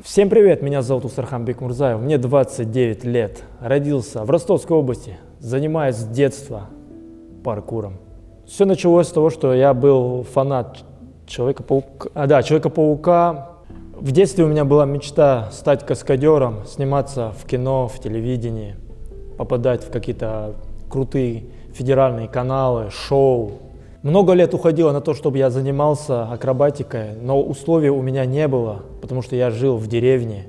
Всем привет, меня зовут Усархан Бекмурзаев, мне 29 лет, родился в Ростовской области, занимаюсь с детства паркуром. Все началось с того, что я был фанат Человека-паука. В детстве у меня была мечта стать каскадером, сниматься в кино, в телевидении, попадать в какие-то крутые федеральные каналы, шоу. Много лет уходило на то, чтобы я занимался акробатикой, но условий у меня не было, потому что я жил в деревне.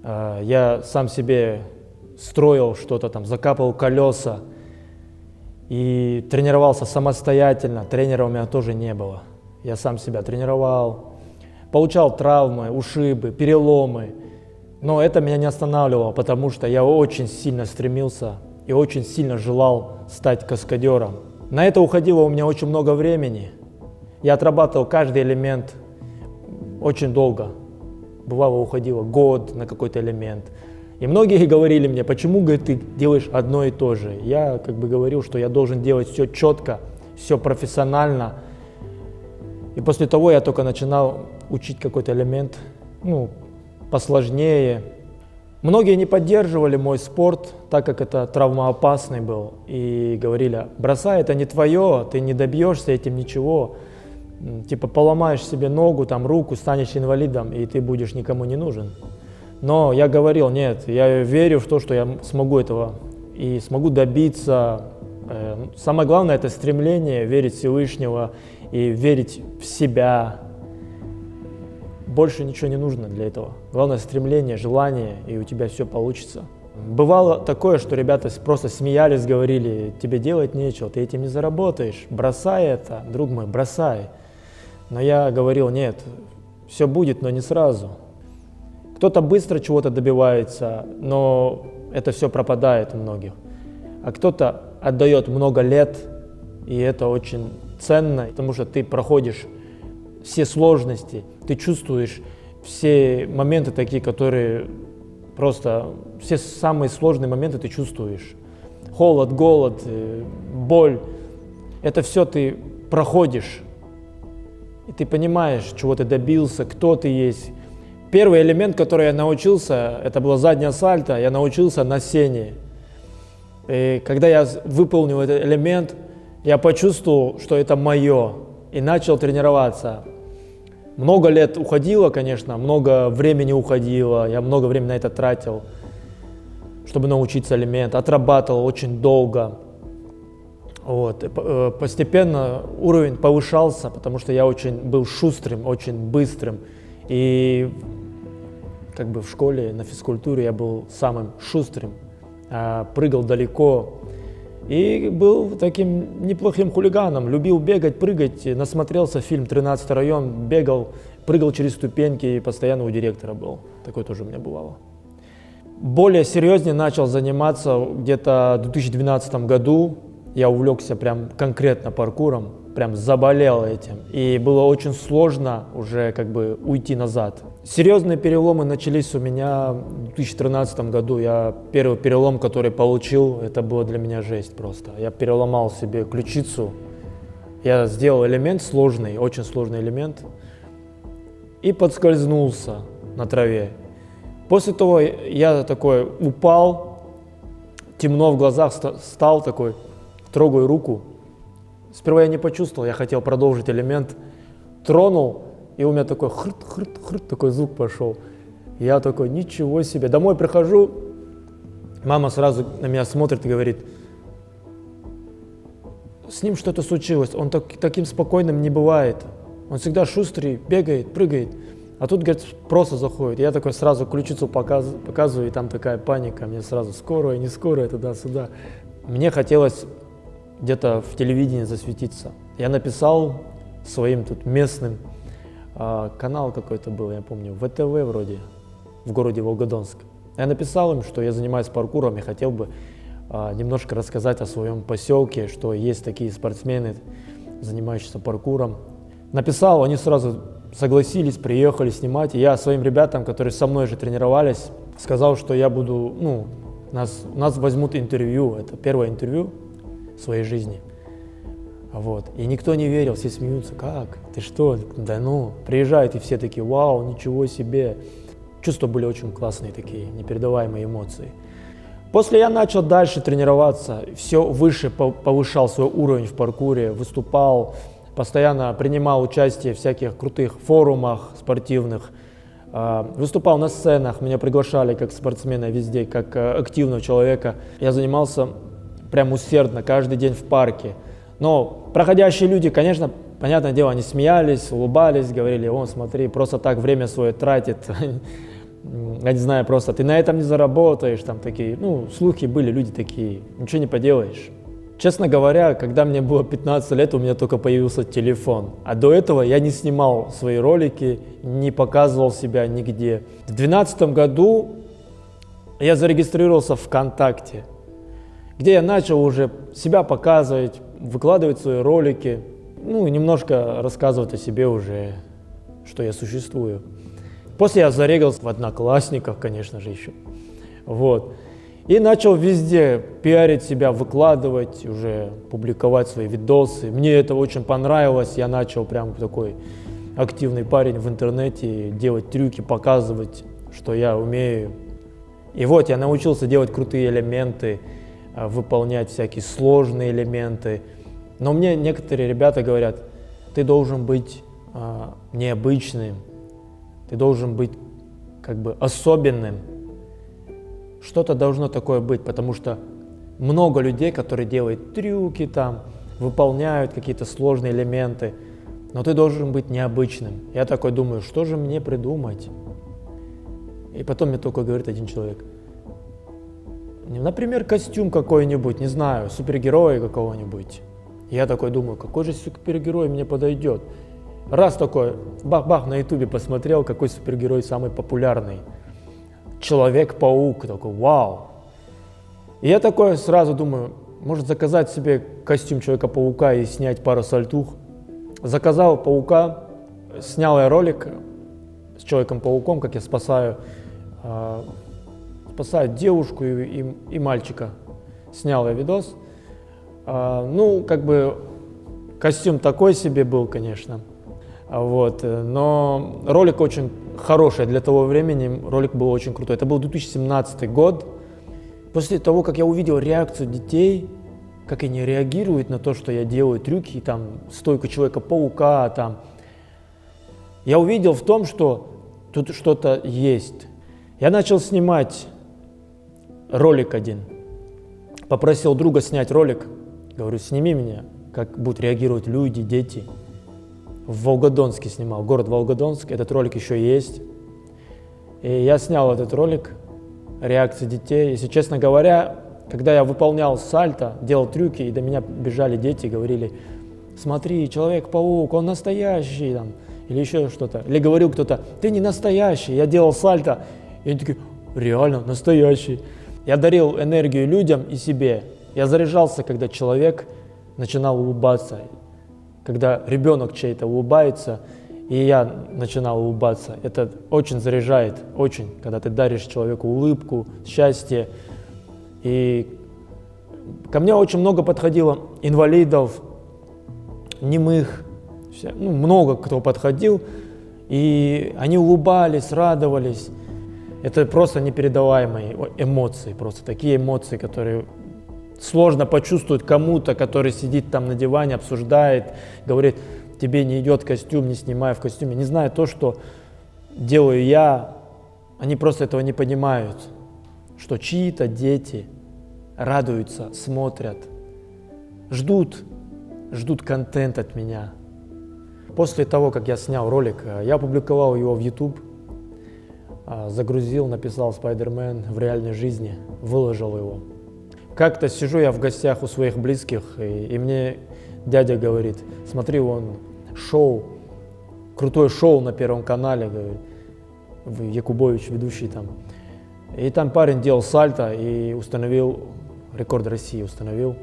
Я сам себе строил что-то там, закапывал колеса и тренировался самостоятельно. Тренера у меня тоже не было. Я сам себя тренировал, получал травмы, ушибы, переломы. Но это меня не останавливало, потому что я очень сильно стремился и очень сильно желал стать каскадером. На это уходило у меня очень много времени. Я отрабатывал каждый элемент очень долго. Бывало, уходило год на какой-то элемент. И многие говорили мне, почему, говорит, ты делаешь одно и то же. Я говорил, что я должен делать все четко, все профессионально. И после того я только начинал учить какой-то элемент, посложнее. Многие не поддерживали мой спорт, так как это травмоопасный был, и говорили, бросай, это не твое, ты не добьешься этим ничего, типа поломаешь себе ногу, там, руку, станешь инвалидом, и ты будешь никому не нужен. Но я говорил, нет, я верю в то, что я смогу этого и смогу добиться. Самое главное – это стремление верить в Всевышнего и верить в себя. Больше ничего не нужно для этого. Главное стремление, желание, и у тебя все получится. Бывало такое, что ребята просто смеялись, говорили, тебе делать нечего, ты этим не заработаешь, бросай это, друг мой, бросай. Но я говорил, нет, все будет, но не сразу. Кто-то быстро чего-то добивается, но это все пропадает у многих. А кто-то отдает много лет, и это очень ценно, потому что ты проходишь все сложности, ты чувствуешь все моменты такие, которые просто, все самые сложные моменты ты чувствуешь. Холод, голод, боль, это все ты проходишь, и ты понимаешь, чего ты добился, кто ты есть. Первый элемент, который я научился, это было заднее сальто, я научился на сене. И когда я выполнил этот элемент, я почувствовал, что это мое, и начал тренироваться. Много лет уходило, конечно, много времени уходило, я много времени на это тратил, чтобы научиться элемент, отрабатывал очень долго. Постепенно уровень повышался, потому что я очень был шустрым, очень быстрым. И в школе, на физкультуре я был самым шустрым, прыгал далеко. И был таким неплохим хулиганом, любил бегать, прыгать, насмотрелся фильм «13-й район», бегал, прыгал через ступеньки и постоянно у директора был. Такое тоже у меня бывало. Более серьезнее начал заниматься где-то в 2012 году. Я увлекся прям конкретно паркуром, прям заболел этим. И было очень сложно уже уйти назад. Серьезные переломы начались у меня в 2013 году. Первый перелом, который получил, это было для меня жесть просто. Я переломал себе ключицу. Я сделал элемент сложный, очень сложный элемент. И подскользнулся на траве. После того я такой упал, темно в глазах стал такой, трогаю руку. Сперва я не почувствовал, я хотел продолжить элемент. Тронул, и у меня такой хрт-хрт-хрт, такой звук пошел. Я такой, ничего себе. Домой прихожу, мама сразу на меня смотрит и говорит, с ним что-то случилось, он таким спокойным не бывает. Он всегда шустрый, бегает, прыгает. А тут, говорит, просто заходит. Я такой сразу ключицу показываю, и там такая паника. Мне сразу скорая, не скорая, туда-сюда. Мне хотелось где-то в телевидении засветиться. Я написал своим тут местным, канал какой-то был, я помню, ВТВ вроде, в городе Волгодонск. Я написал им, что я занимаюсь паркуром и хотел бы немножко рассказать о своем поселке, что есть такие спортсмены, занимающиеся паркуром. Написал, они сразу согласились, приехали снимать. И я своим ребятам, которые со мной же тренировались, сказал, что я буду, нас возьмут интервью, это первое интервью в своей жизни. И никто не верил, все смеются, как, ты что, да приезжают, и все такие, вау, ничего себе. чувства были очень классные такие, непередаваемые эмоции. После я начал дальше тренироваться, все выше повышал свой уровень в паркуре, выступал, постоянно принимал участие в всяких крутых форумах спортивных, выступал на сценах, меня приглашали как спортсмена везде, как активного человека. Я занимался прям усердно, каждый день в парке. Но проходящие люди, конечно, понятное дело, они смеялись, улыбались, говорили: «О, смотри, просто так время свое тратит». Я не знаю, просто ты на этом не заработаешь, там такие, ну, слухи были, люди такие, ничего не поделаешь. Честно говоря, когда мне было 15 лет, у меня только появился телефон, а до этого я не снимал свои ролики, не показывал себя нигде. В 2012 году я зарегистрировался в ВКонтакте, где я начал уже себя показывать, выкладывать свои ролики, ну, и немножко рассказывать о себе уже, что я существую. После я зарегался в Одноклассниках, конечно же, еще. Вот. И начал везде пиарить себя, выкладывать, уже публиковать свои видосы. Мне это очень понравилось. Я начал прям такой активный парень в интернете делать трюки, показывать, что я умею. И вот я научился делать крутые элементы, выполнять всякие сложные элементы. Но мне некоторые ребята говорят: ты должен быть необычным. Ты должен быть как бы особенным. Что-то должно такое быть, потому что много людей, которые делают трюки там, выполняют какие-то сложные элементы, но ты должен быть необычным. Я такой думаю, что же мне придумать? И потом мне только говорит один человек: например, костюм какой-нибудь, не знаю, супергероя какого-нибудь. Я такой думаю, какой же супергерой мне подойдет? Раз такой, бах-бах, на ютубе посмотрел, какой супергерой самый популярный. Человек-паук, такой, вау. И я такой сразу думаю, может заказать себе костюм Человека-паука и снять пару сальтух. Заказал паука, снял я ролик с Человеком-пауком, как я спасаю девушку и мальчика. Снял я видос. Ну, как бы, костюм такой себе был, конечно. Вот, но ролик очень хороший для того времени, ролик был очень крутой. Это был 2017 год. После того, как я увидел реакцию детей, как они реагируют на то, что я делаю трюки, там, стойку Человека-паука, там, я увидел в том, что тут что-то есть. Я начал снимать ролик один. Попросил друга снять ролик. Говорю, сними меня, как будут реагировать люди, дети. В Волгодонске снимал, город Волгодонск, этот ролик еще есть. И я снял этот ролик, реакции детей. Если честно говоря, когда я выполнял сальто, делал трюки, и до меня бежали дети, говорили: смотри, Человек-паук, он настоящий, там, или еще что-то. Или говорил кто-то: ты не настоящий, я делал сальто. И они такие: реально, настоящий. Я дарил энергию людям и себе. Я заряжался, когда человек начинал улыбаться. Когда ребенок чей-то улыбается, и я начинал улыбаться. Это очень заряжает, очень, когда ты даришь человеку улыбку, счастье. И ко мне очень много подходило инвалидов, немых, ну, много кто подходил, и они улыбались, радовались. Это просто непередаваемые эмоции, просто такие эмоции, которые сложно почувствовать кому-то, который сидит там на диване, обсуждает, говорит: тебе не идет костюм, не снимай в костюме. Не знаю то, что делаю я, они просто этого не понимают, что чьи-то дети радуются, смотрят, ждут контент от меня. После того, как я снял ролик, я опубликовал его в YouTube, загрузил, написал «Спайдермен» в реальной жизни, выложил его. Как-то сижу я в гостях у своих близких, и мне дядя говорит: смотри, вон шоу, крутое шоу на Первом канале, говорит, Якубович, ведущий там. И там парень делал сальто и установил, рекорд России установил.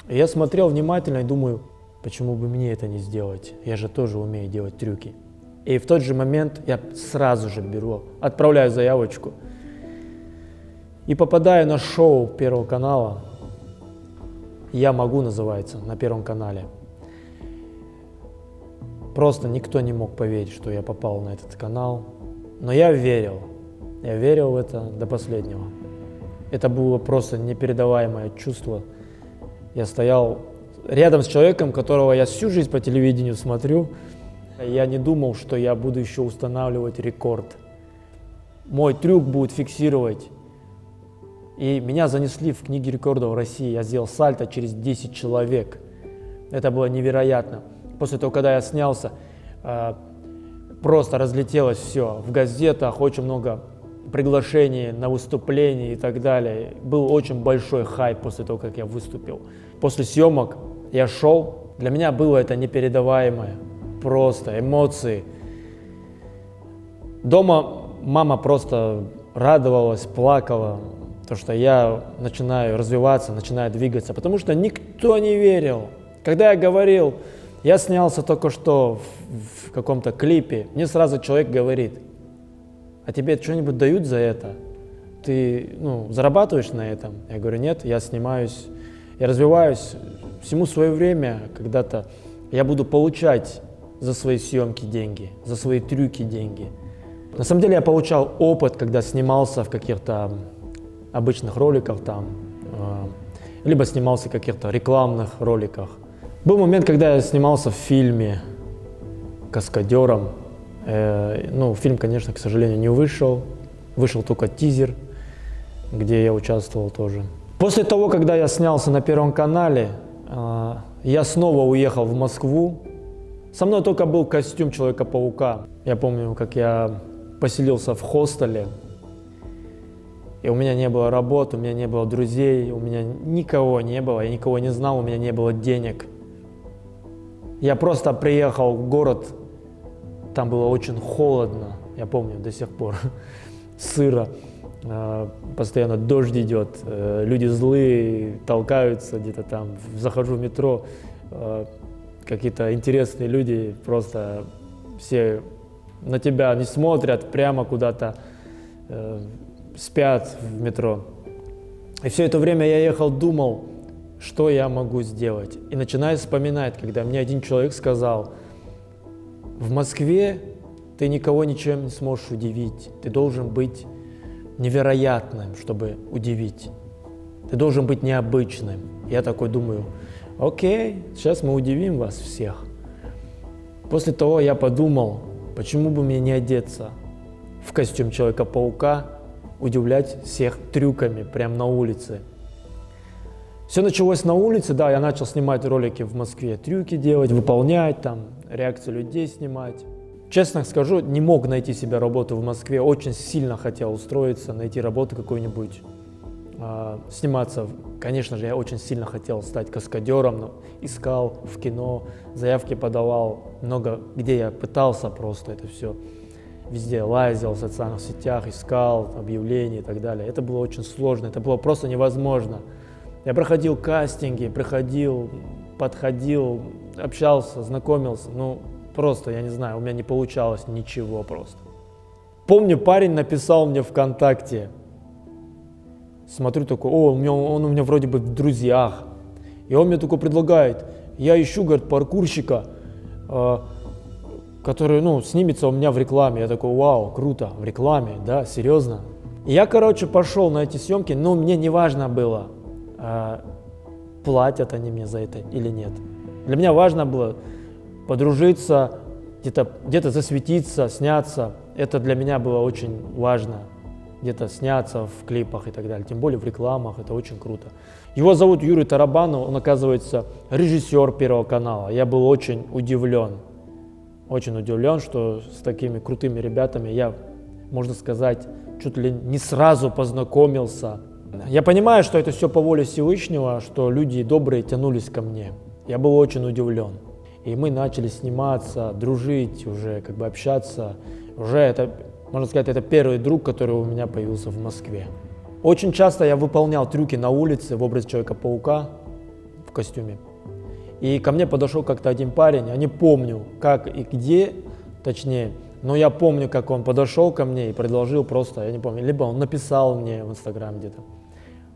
И я смотрел внимательно и думаю, почему бы мне это не сделать? Я же тоже умею делать трюки. И в тот же момент я сразу же отправляю заявочку. И попадаю на шоу Первого канала. «Я могу» называется, на Первом канале. Просто никто не мог поверить, что я попал на этот канал. Но я верил. Я верил в это до последнего. Это было просто непередаваемое чувство. Я стоял рядом с человеком, которого я всю жизнь по телевидению смотрю. Я не думал, что я буду еще устанавливать рекорд. Мой трюк будет фиксировать. И меня занесли в книги рекордов России. Я сделал сальто через 10 человек. Это было невероятно. После того, когда я снялся, просто разлетелось все. В газетах очень много приглашений на выступления и так далее. Был очень большой хайп после того, как я выступил. После съемок я шел. Для меня было это непередаваемое. Просто эмоции. Дома мама просто радовалась, плакала, то, что я начинаю развиваться, начинаю двигаться, потому что никто не верил. Когда я говорил, я снялся только что в каком-то клипе, мне сразу человек говорит: а тебе что-нибудь дают за это? Ты зарабатываешь на этом? Я говорю: нет, я снимаюсь, я развиваюсь, всему свое время, когда-то я буду получать за свои съемки деньги, за свои трюки деньги. На самом деле я получал опыт, когда снимался в каких-то обычных роликах, либо снимался в каких-то рекламных роликах. Был момент, когда я снимался в фильме «Каскадером». Фильм, конечно, к сожалению, не вышел. Вышел только тизер, где я участвовал тоже. После того, когда я снялся на Первом канале, я снова уехал в Москву. Со мной только был костюм Человека-паука. Я помню, как я поселился в хостеле, и у меня не было работы, у меня не было друзей, у меня никого не было, я никого не знал, у меня не было денег. Я просто приехал в город, там было очень холодно, я помню до сих пор, сыро, постоянно дождь идет, люди злые, толкаются где-то там, захожу в метро, какие-то интересные люди, просто все на тебя не смотрят, прямо куда-то спят в метро. И все это время я ехал, думал, что я могу сделать. И начинаю вспоминать, когда мне один человек сказал: в Москве ты никого ничем не сможешь удивить, ты должен быть невероятным, чтобы удивить. Ты должен быть необычным. Я такой думаю: окей, сейчас мы удивим вас всех. После того я подумал, почему бы мне не одеться в костюм Человека-паука, удивлять всех трюками прямо на улице. Все началось на улице, да, я начал снимать ролики в Москве, трюки делать, выполнять, реакцию людей снимать. Честно скажу, не мог найти себе работу в Москве, очень сильно хотел устроиться, найти работу какую-нибудь, сниматься. Конечно же, я очень сильно хотел стать каскадером, но искал в кино, заявки подавал, много где я пытался просто это все. Везде лазил в социальных сетях, искал объявления и так далее. Это было очень сложно, это было просто невозможно. Я проходил кастинги, подходил, общался, знакомился, просто, я не знаю, у меня не получалось ничего просто. Помню, парень написал мне ВКонтакте, смотрю такой: он у меня вроде бы в друзьях, и он мне такой предлагает: я ищу, говорит, паркурщика, который, снимется у меня в рекламе. Я такой: вау, круто, в рекламе, да, серьезно. И я, пошел на эти съемки, но мне не важно было, платят они мне за это или нет. Для меня важно было подружиться, где-то засветиться, сняться. Это для меня было очень важно, где-то сняться в клипах и так далее, тем более в рекламах, это очень круто. Его зовут Юрий Тарабанов, он, оказывается, режиссер Первого канала. Я был очень удивлен, что с такими крутыми ребятами я, можно сказать, чуть ли не сразу познакомился. Я понимаю, что это все по воле Всевышнего, что люди добрые тянулись ко мне. Я был очень удивлен. И мы начали сниматься, дружить, уже общаться. Уже это, можно сказать, это первый друг, который у меня появился в Москве. Очень часто я выполнял трюки на улице в образе Человека-паука в костюме. И ко мне подошел как-то один парень, я не помню, как и где, точнее, но я помню, как он подошел ко мне и предложил просто, я не помню, либо он написал мне в Инстаграм где-то.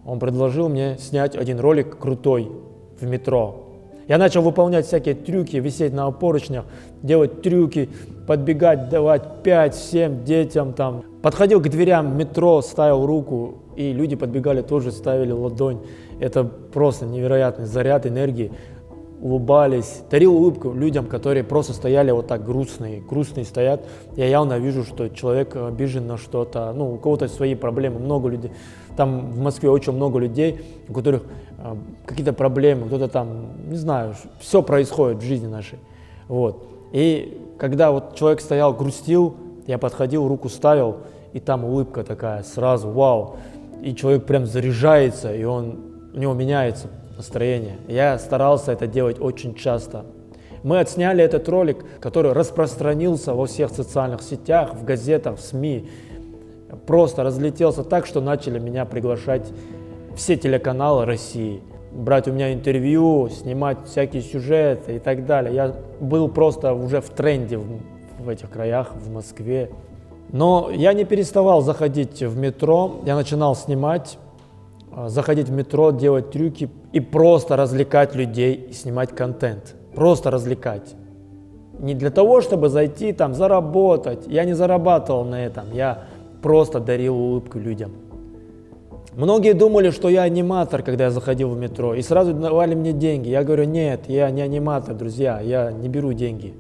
Он предложил мне снять один ролик крутой в метро. Я начал выполнять всякие трюки, висеть на поручнях, делать трюки, подбегать, давать 5-7 детям там. Подходил к дверям метро, ставил руку, и люди подбегали тоже, ставили ладонь. Это просто невероятный заряд энергии. Улыбались, дарил улыбку людям, которые просто стояли вот так грустные стоят. Я явно вижу, что человек обижен на что-то, ну, у кого-то свои проблемы, много людей. Там в Москве очень много людей, у которых какие-то проблемы, кто-то там, не знаю, все происходит в жизни нашей. Вот. И когда вот человек стоял, грустил, я подходил, руку ставил, и там улыбка такая сразу, вау. И человек прям заряжается, и у него меняется настроение. Я старался это делать очень часто. Мы отсняли этот ролик, который распространился во всех социальных сетях, в газетах, в СМИ. Просто разлетелся так, что начали меня приглашать все телеканалы России. Брать у меня интервью, снимать всякие сюжеты и так далее. Я был просто уже в тренде в этих краях, в Москве. Но я не переставал заходить в метро, я начинал снимать, заходить в метро, делать трюки и просто развлекать людей и снимать контент. Просто развлекать. Не для того, чтобы зайти там, заработать. Я не зарабатывал на этом, я просто дарил улыбку людям. Многие думали, что я аниматор, когда я заходил в метро, и сразу давали мне деньги. Я говорю, нет, я не аниматор, друзья, я не беру деньги.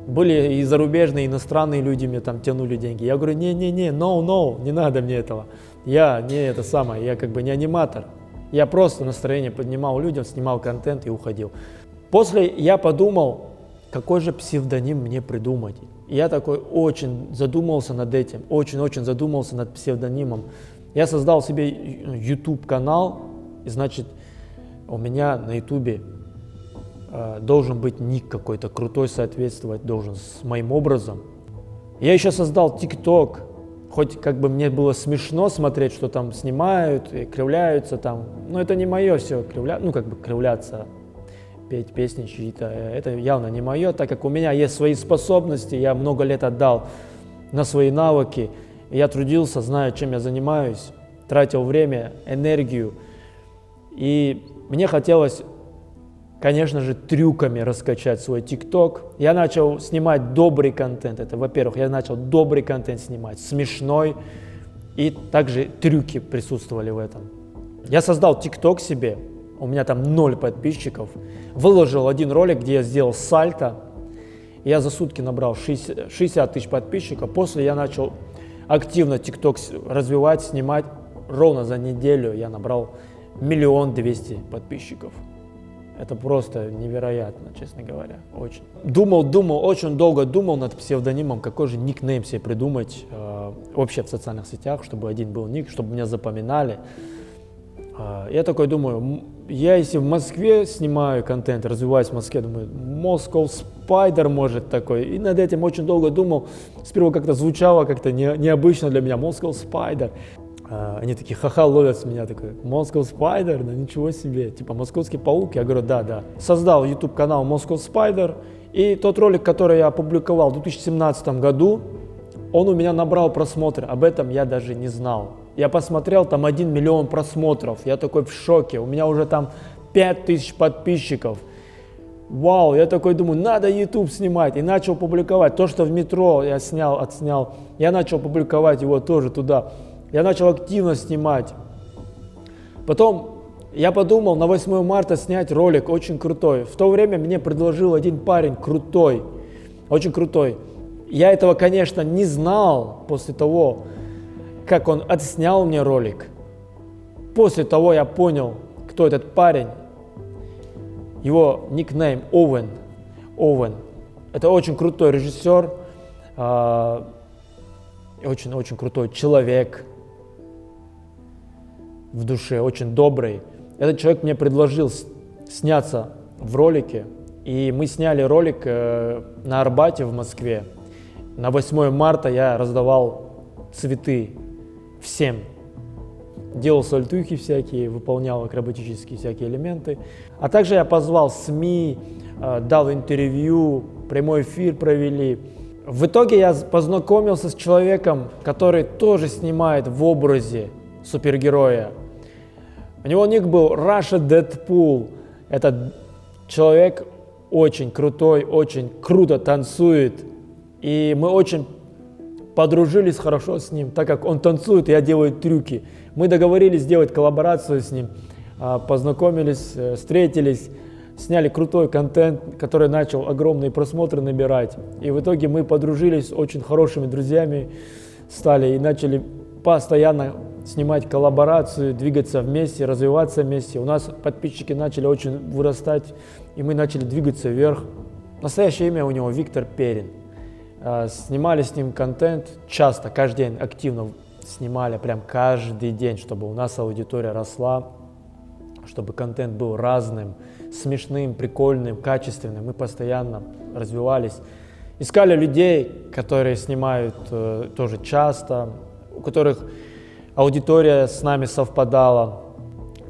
Были и зарубежные, и иностранные люди мне там тянули деньги. Я говорю, не, no, не надо мне этого. Я не это самое, я как бы не аниматор. Я просто настроение поднимал людям, снимал контент и уходил. После я подумал, какой же псевдоним мне придумать. И я такой очень задумался над этим, очень задумался над псевдонимом. Я создал себе YouTube-канал, и значит, у меня на YouTube должен быть ник какой-то крутой, соответствовать должен с моим образом. Я еще создал TikTok, хоть как бы мне было смешно смотреть, что там снимают, и кривляются там, но это не мое все, кривляться, петь песни чьи-то, это явно не мое, так как у меня есть свои способности, я много лет отдал на свои навыки, я трудился, знаю, чем я занимаюсь, тратил время, энергию, и мне хотелось, конечно же, трюками раскачать свой ТикТок. Я начал снимать добрый контент. Это, во-первых, я начал добрый контент снимать, смешной. И также трюки присутствовали в этом. Я создал ТикТок себе. У меня там 0 подписчиков. Выложил один ролик, где я сделал сальто. Я за сутки набрал 60 тысяч подписчиков. После я начал активно ТикТок развивать, снимать. Ровно за неделю я набрал 1 200 000 подписчиков. Это просто невероятно, честно говоря, очень. Очень долго думал над псевдонимом, какой же никнейм себе придумать вообще в социальных сетях, чтобы один был ник, чтобы меня запоминали. Я такой думаю, я если в Москве снимаю контент, развиваюсь в Москве, думаю, Moscow Spider может такой. И над этим очень долго думал. Сперва как-то звучало как-то необычно для меня, Moscow Spider. Они такие ха-ха ловят с меня, такой, Moscow Spider, да ничего себе, типа московский паук. Я говорю, да. Создал YouTube канал Moscow Spider, и тот ролик, который я опубликовал в 2017 году, он у меня набрал просмотры, об этом я даже не знал. Я посмотрел, там 1 миллион просмотров, я такой в шоке, у меня уже там 5000 подписчиков. Вау, я такой думаю, надо YouTube снимать, и начал публиковать. То, что в метро я отснял, я начал публиковать его тоже туда. Я начал активно снимать. Потом я подумал на 8 марта снять ролик очень крутой. В то время мне предложил один парень крутой, очень крутой. Я этого, конечно, не знал после того, как он отснял мне ролик. После того я понял, кто этот парень. Его никнейм Овен. Это очень крутой режиссер, очень крутой человек. В душе, очень добрый. Этот человек мне предложил сняться в ролике, и мы сняли ролик на Арбате в Москве. На 8 марта я раздавал цветы всем. Делал сальтухи всякие, выполнял акробатические всякие элементы. А также я позвал СМИ, дал интервью, прямой эфир провели. В итоге я познакомился с человеком, который тоже снимает в образе супергероя. У него ник был Russia Deadpool. Это Человек очень крутой, очень круто танцует. И мы очень подружились хорошо с ним, так как он танцует, я делаю трюки. Мы договорились сделать коллаборацию с ним, познакомились, встретились, сняли крутой контент, который начал огромные просмотры набирать. И в итоге мы подружились, очень хорошими друзьями стали и начали постоянно снимать коллаборацию, двигаться вместе, развиваться вместе. У нас подписчики начали очень вырастать, и мы начали двигаться вверх. Настоящее имя у него Виктор Перин. Снимали с ним контент часто, каждый день активно снимали, прям каждый день, чтобы у нас аудитория росла, чтобы контент был разным, смешным, прикольным, качественным. Мы постоянно развивались. Искали людей, которые снимают тоже часто, у которых аудитория с нами совпадала.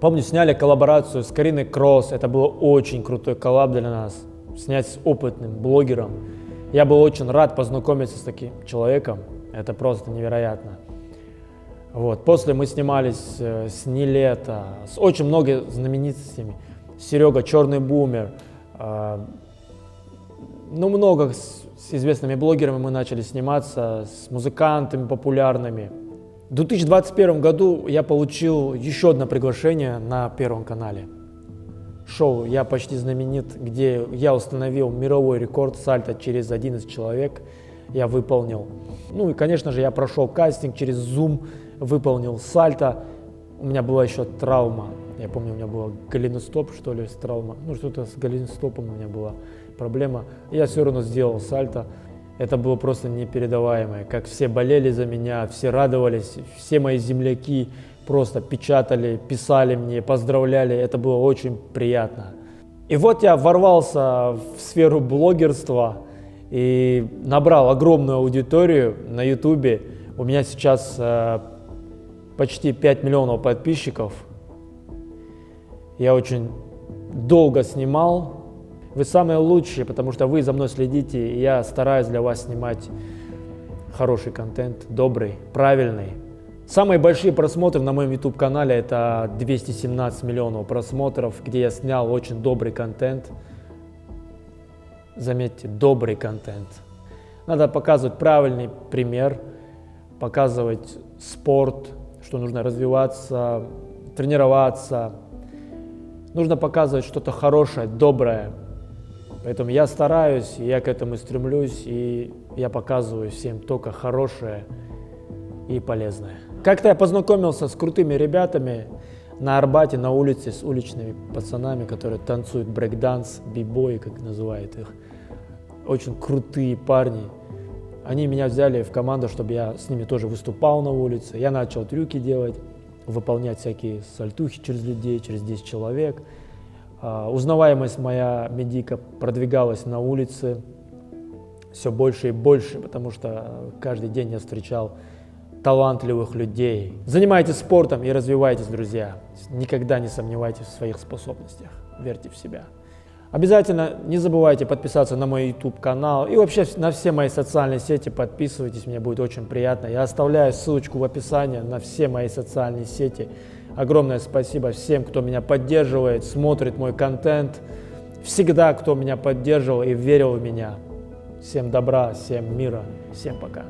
Помню, сняли коллаборацию с Кариной Кросс. Это был очень крутой коллаб для нас. Снять с опытным блогером. Я был очень рад познакомиться с таким человеком. Это просто невероятно. Вот. После мы снимались с Нилетто, с очень многими знаменитостями. Серега, Черный Бумер. Много с известными блогерами мы начали сниматься, с музыкантами популярными. В 2021 году я получил еще одно приглашение на Первом канале. Шоу «Я почти знаменит», где я установил мировой рекорд сальто через 11 человек. Я выполнил. И, конечно же, я прошел кастинг через Zoom, выполнил сальто. У меня была еще травма. Я помню, у меня была голеностоп, что ли, травма. Что-то с голеностопом у меня была проблема. Я все равно сделал сальто. Это было просто непередаваемое. Как все болели за меня, все радовались, все мои земляки просто печатали, писали мне, поздравляли. Это было очень приятно. И вот я ворвался в сферу блогерства и набрал огромную аудиторию на YouTube. У меня сейчас почти 5 миллионов подписчиков. Я очень долго снимал. Вы самые лучшие, потому что вы за мной следите, и я стараюсь для вас снимать хороший контент, добрый, правильный. Самые большие просмотры на моем YouTube-канале – это 217 миллионов просмотров, где я снял очень добрый контент. Заметьте, добрый контент. Надо показывать правильный пример, показывать спорт, что нужно развиваться, тренироваться. Нужно показывать что-то хорошее, доброе. Поэтому я стараюсь, я к этому стремлюсь, и я показываю всем только хорошее и полезное. Как-то я познакомился с крутыми ребятами на Арбате, на улице, с уличными пацанами, которые танцуют брейк-данс, би-бой, как называют их. Очень крутые парни. Они меня взяли в команду, чтобы я с ними тоже выступал на улице. Я начал трюки делать, выполнять всякие сальтухи через людей, через 10 человек. Узнаваемость моя медийка продвигалась на улице все больше и больше, потому что каждый день я встречал талантливых людей. Занимайтесь спортом и развивайтесь, друзья. Никогда не сомневайтесь в своих способностях. Верьте в себя. Обязательно не забывайте подписаться на мой YouTube-канал и вообще на все мои социальные сети подписывайтесь, мне будет очень приятно. Я оставляю ссылочку в описании на все мои социальные сети. Огромное спасибо всем, кто меня поддерживает, смотрит мой контент. Всегда, кто меня поддерживал и верил в меня. Всем добра, всем мира, всем пока.